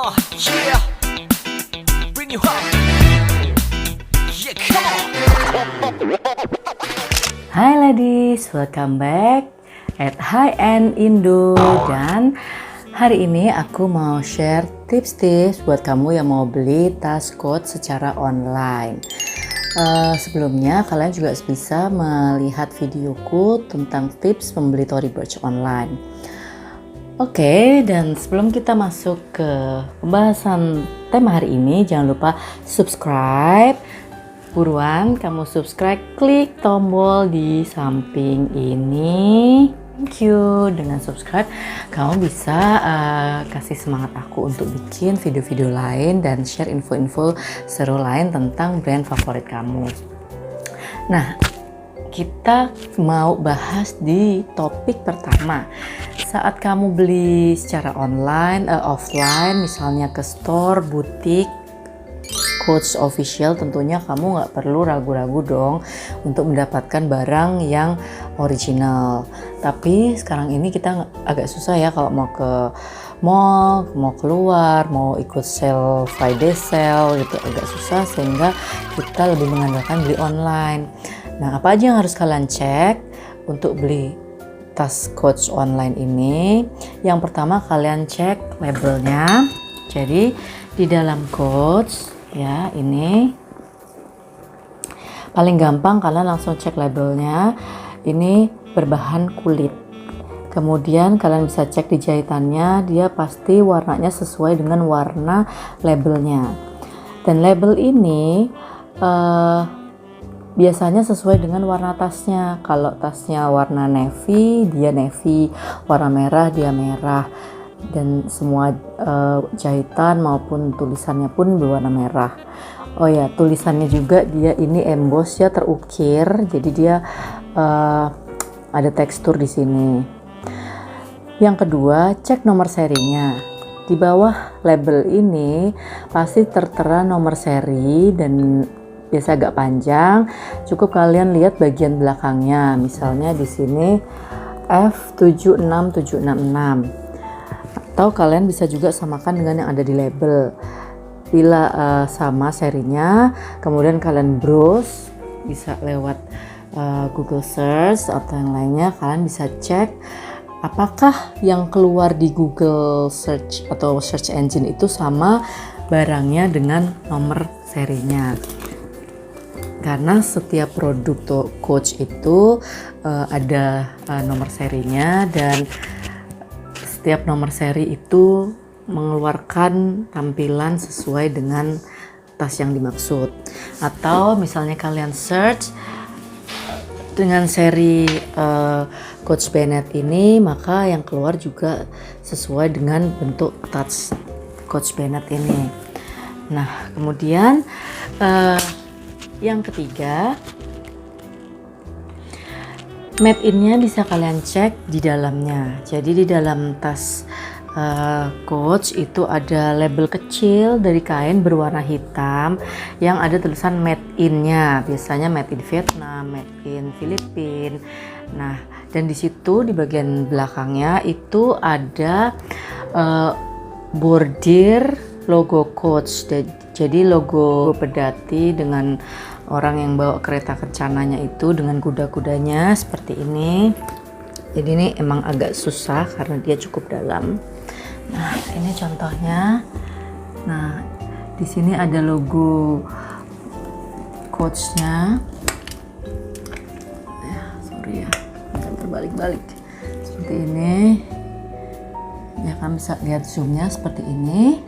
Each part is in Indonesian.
Yeah, bring you home. Yeah, come on. Hai ladies, welcome back at High End Indo. Dan hari ini aku mau share tips-tips buat kamu yang mau beli tas coat secara online. Sebelumnya kalian juga bisa melihat videoku tentang tips membeli Tory Burch online. Oke, dan sebelum kita masuk ke pembahasan tema hari ini, jangan lupa subscribe. Buruan kamu subscribe, klik tombol di samping ini. Thank you. Dengan subscribe, kamu bisa kasih semangat aku untuk bikin video-video lain dan share info-info seru lain tentang brand favorit kamu. Nah, kita mau bahas di topik pertama. Saat kamu beli secara online, offline, misalnya ke store, butik, Coach official, tentunya kamu nggak perlu ragu-ragu dong untuk mendapatkan barang yang original. Tapi sekarang ini kita agak susah ya kalau mau ke mall, mau keluar, mau ikut sale, Friday sale gitu, agak susah, sehingga kita lebih mengandalkan beli online. Nah, apa aja yang harus kalian cek untuk beli tas Coach online ini? Yang pertama, kalian cek labelnya. Jadi di dalam Coach ya, ini paling gampang kalian langsung cek labelnya. Ini berbahan kulit. Kemudian kalian bisa cek di jahitannya, dia pasti warnanya sesuai dengan warna labelnya. Dan label ini biasanya sesuai dengan warna tasnya. Kalau tasnya warna navy, dia navy, warna merah, dia merah. Dan semua jahitan maupun tulisannya pun berwarna merah. Oh ya, tulisannya juga dia ini emboss ya, terukir. Jadi dia ada tekstur di sini. Yang kedua, cek nomor serinya. Di bawah label ini pasti tertera nomor seri dan biasa agak panjang. Cukup kalian lihat bagian belakangnya. Misalnya di sini F76766. Atau kalian bisa juga samakan dengan yang ada di label. Bila sama serinya, kemudian kalian browse, bisa lewat Google Search atau yang lainnya, kalian bisa cek apakah yang keluar di Google Search atau search engine itu sama barangnya dengan nomor serinya. Karena setiap produk Coach itu ada nomor serinya, dan setiap nomor seri itu mengeluarkan tampilan sesuai dengan tas yang dimaksud. Atau misalnya kalian search dengan seri Coach Bennett ini, maka yang keluar juga sesuai dengan bentuk tas Coach Bennett ini. Nah, kemudian yang ketiga, made in-nya bisa kalian cek di dalamnya. Jadi di dalam tas Coach itu ada label kecil dari kain berwarna hitam yang ada tulisan made in-nya. Biasanya made in Vietnam, made in Filipina. Nah, dan di situ di bagian belakangnya itu ada bordir logo Coach. Jadi logo pedati dengan orang yang bawa kereta kencananya itu dengan kuda-kudanya seperti ini. Jadi ini emang agak susah karena dia cukup dalam. Nah, ini contohnya. Nah, di sini ada logo Coach-nya. Ya, sorry ya, agak terbalik-balik. Seperti ini. Ya, kalian bisa lihat zoom-nya seperti ini.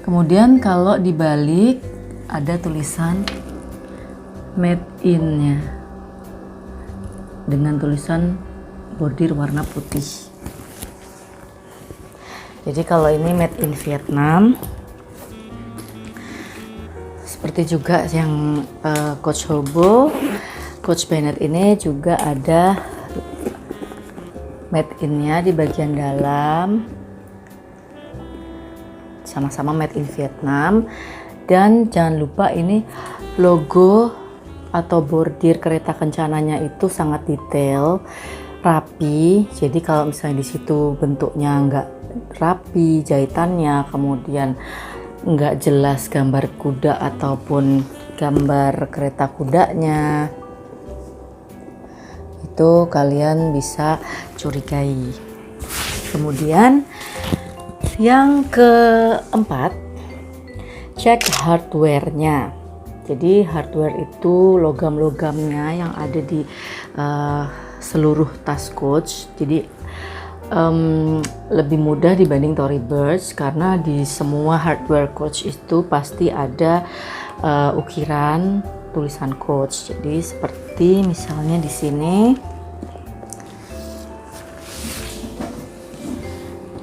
Kemudian kalau dibalik ada tulisan made in-nya dengan tulisan bordir warna putih. Jadi kalau ini made in Vietnam, seperti juga yang Coach Hobo, Coach Bennett ini juga ada made in-nya di bagian dalam, sama-sama made in Vietnam. Dan jangan lupa ini logo atau bordir kereta kencananya itu sangat detail. rapi. Jadi kalau misalnya di situ bentuknya nggak rapi jahitannya, kemudian nggak jelas gambar kuda ataupun gambar kereta kudanya, itu kalian bisa curigai. Kemudian yang keempat, cek hardware-nya. Jadi hardware itu logam-logamnya yang ada di seluruh tas coach. Jadi lebih mudah dibanding Tory Burch karena di semua hardware coach itu pasti ada ukiran tulisan coach. Jadi seperti misalnya di sini.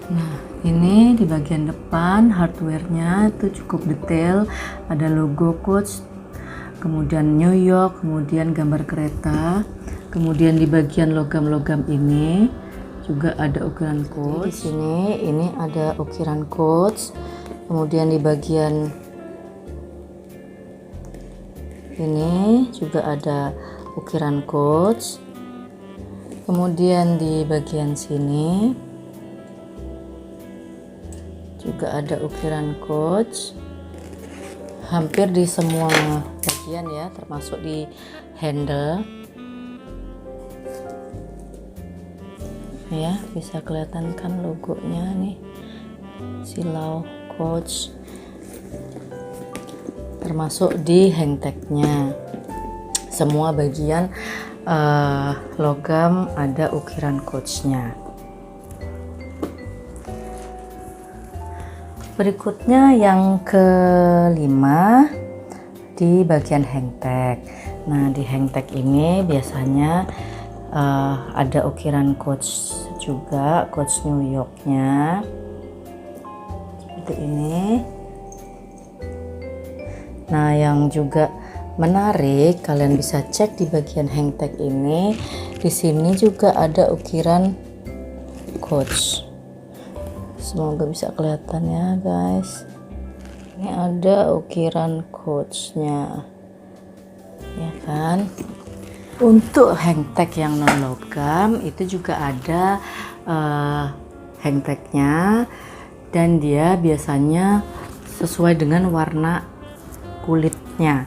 Nah, ini di bagian depan hardware-nya itu cukup detail, ada logo coach, kemudian New York, kemudian gambar kereta, kemudian di bagian logam-logam ini juga ada ukiran coach. Di sini ini ada ukiran coach, kemudian di bagian ini juga ada ukiran coach, kemudian di bagian sini juga ada ukiran coach. Hampir di semua bagian ya, termasuk di handle ya, bisa kelihatan kan logonya nih, silau coach, termasuk di hang tagnya. Semua bagian logam ada ukiran coachnya. Berikutnya yang kelima, di bagian hang tag. Nah, di hang tag ini biasanya ada ukiran coach juga, coach New York-nya seperti ini. Nah, yang juga menarik, kalian bisa cek di bagian hang tag ini. Di sini juga ada ukiran coach. Semoga bisa kelihatan ya guys. Ini ada ukiran coachnya, ya kan? Untuk hang tag yang non logam itu juga ada hang tagnya, dan dia biasanya sesuai dengan warna kulitnya,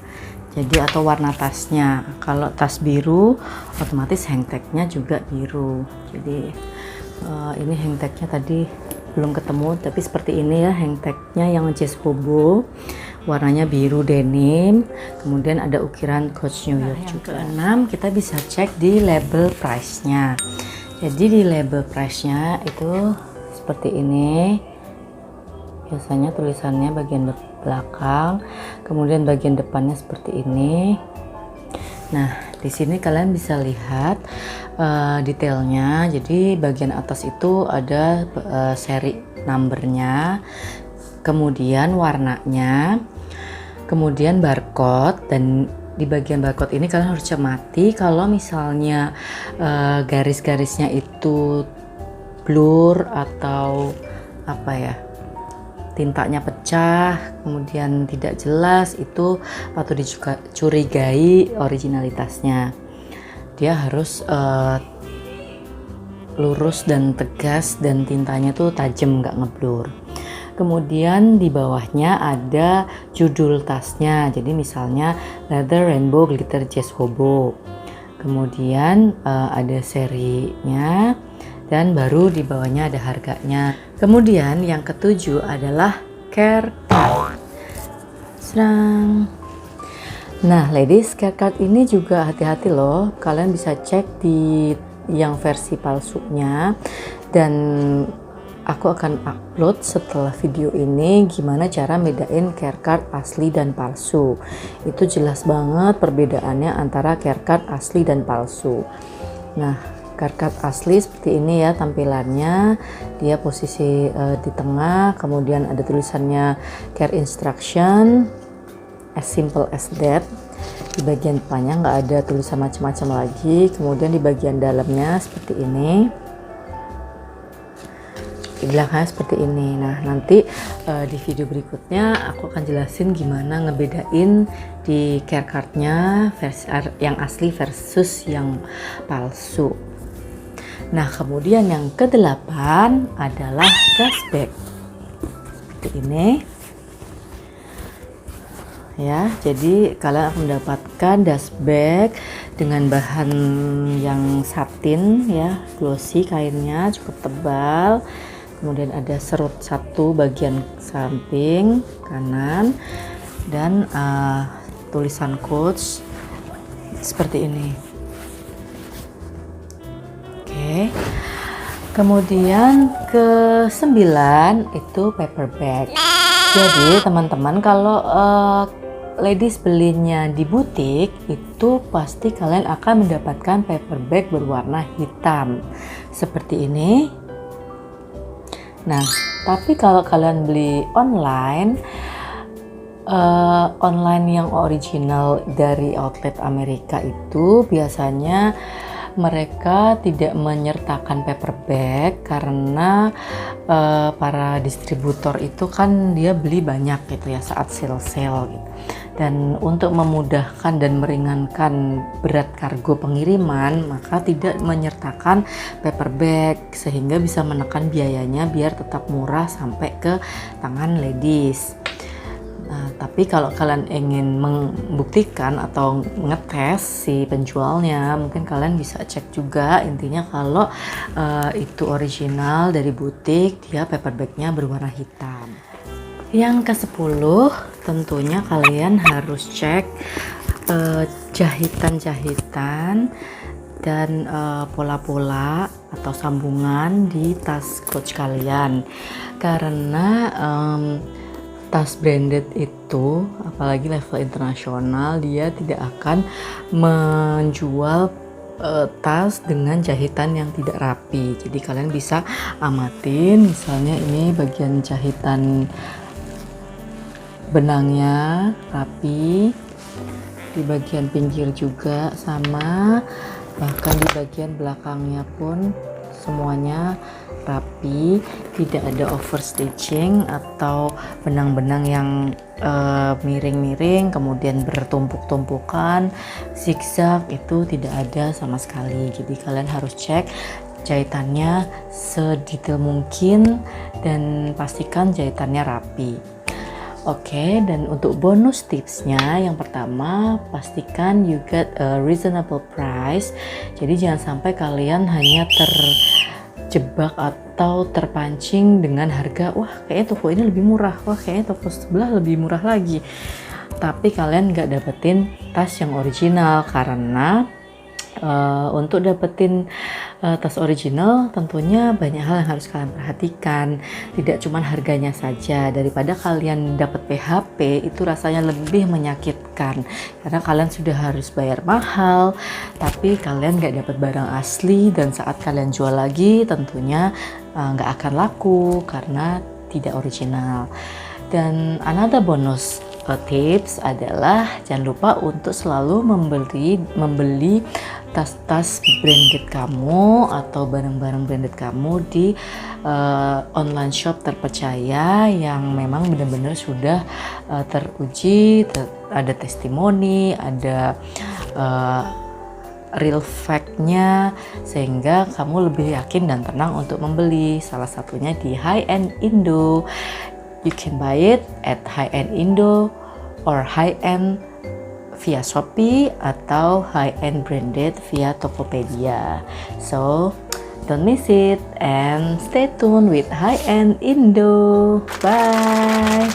jadi atau warna tasnya. Kalau tas biru otomatis hang tagnya juga biru. Jadi ini hang tagnya tadi belum ketemu, tapi seperti ini ya hang tagnya yang Jess Hobo, warnanya biru denim, kemudian ada ukiran coach New York juga. Keenam, kita bisa cek di label price-nya. Jadi di label price-nya itu seperti ini, biasanya tulisannya bagian belakang, kemudian bagian depannya seperti ini. Nah, di sini kalian bisa lihat detailnya. Jadi bagian atas itu ada seri numbernya, kemudian warnanya, kemudian barcode. Dan di bagian barcode ini kalian harus cermati kalau misalnya garis-garisnya itu blur atau apa ya, tintanya pecah, kemudian tidak jelas, itu patut dicurigai originalitasnya. Dia harus lurus dan tegas, dan tintanya tuh tajam, nggak ngeblur. Kemudian di bawahnya ada judul tasnya. Jadi misalnya Leather Rainbow Glitter Jess Hobo. Kemudian ada serinya, dan baru di bawahnya ada harganya. Kemudian yang ketujuh adalah care card. Serang. Nah, ladies, care card ini juga hati-hati loh. Kalian bisa cek di yang versi palsunya, dan aku akan upload setelah video ini gimana cara bedain care card asli dan palsu. Itu jelas banget perbedaannya antara care card asli dan palsu. Nah, care card asli seperti ini ya tampilannya. Dia posisi di tengah, kemudian ada tulisannya care instruction, as simple as that. Di bagian depannya nggak ada tulisan macam-macam lagi. Kemudian di bagian dalamnya seperti ini, di belakangnya seperti ini. Nah, nanti di video berikutnya aku akan jelasin gimana ngebedain di care cardnya versi yang asli versus yang palsu. Nah, kemudian yang kedelapan adalah dust bag. Seperti ini. Ya, jadi kalian akan mendapatkan dust bag dengan bahan yang satin ya, glossy, kainnya cukup tebal. Kemudian ada serut satu bagian samping kanan dan tulisan quotes seperti ini. Oke. Kemudian ke-9 itu paper bag. Jadi teman-teman, kalau ladies belinya di butik itu pasti kalian akan mendapatkan paper bag berwarna hitam seperti ini. Nah, tapi kalau kalian beli online yang original dari outlet Amerika itu biasanya mereka tidak menyertakan paper bag karena para distributor itu kan dia beli banyak gitu ya saat sale-sale gitu. Dan untuk memudahkan dan meringankan berat kargo pengiriman, maka tidak menyertakan paper bag sehingga bisa menekan biayanya biar tetap murah sampai ke tangan ladies. Nah, tapi kalau kalian ingin membuktikan atau ngetes si penjualnya, mungkin kalian bisa cek juga. Intinya kalau itu original dari butik, dia paper bagnya berwarna hitam. Yang ke-10, tentunya kalian harus cek jahitan-jahitan dan pola-pola atau sambungan di tas coach kalian, karena tas branded itu, apalagi level internasional, dia tidak akan menjual tas dengan jahitan yang tidak rapi. Jadi kalian bisa amatin, misalnya ini bagian jahitan benangnya rapi, di bagian pinggir juga sama, bahkan di bagian belakangnya pun semuanya rapi, tidak ada overstitching atau benang-benang yang miring-miring kemudian bertumpuk-tumpukan, zigzag, itu tidak ada sama sekali. Jadi kalian harus cek jahitannya sedetail mungkin dan pastikan jahitannya rapi. Oke, dan untuk bonus tipsnya, yang pertama pastikan you get a reasonable price. Jadi jangan sampai kalian hanya terjebak atau terpancing dengan harga, wah kayaknya toko ini lebih murah, wah kayaknya toko sebelah lebih murah lagi, tapi kalian nggak dapetin tas yang original. Karena untuk dapetin tas original tentunya banyak hal yang harus kalian perhatikan, tidak cuma harganya saja. Daripada kalian dapat PHP, itu rasanya lebih menyakitkan karena kalian sudah harus bayar mahal tapi kalian nggak dapat barang asli, dan saat kalian jual lagi tentunya nggak akan laku karena tidak original. Dan another bonus tips adalah jangan lupa untuk selalu membeli tas-tas branded kamu atau barang-barang branded kamu di online shop terpercaya yang memang benar-benar sudah teruji, ada testimoni, ada real fact-nya, sehingga kamu lebih yakin dan tenang untuk membeli. Salah satunya di High End Indo. You can buy it at High End Indo or High End via Shopee atau High End Branded via Tokopedia. So don't miss it and stay tuned with High End Indo. Bye.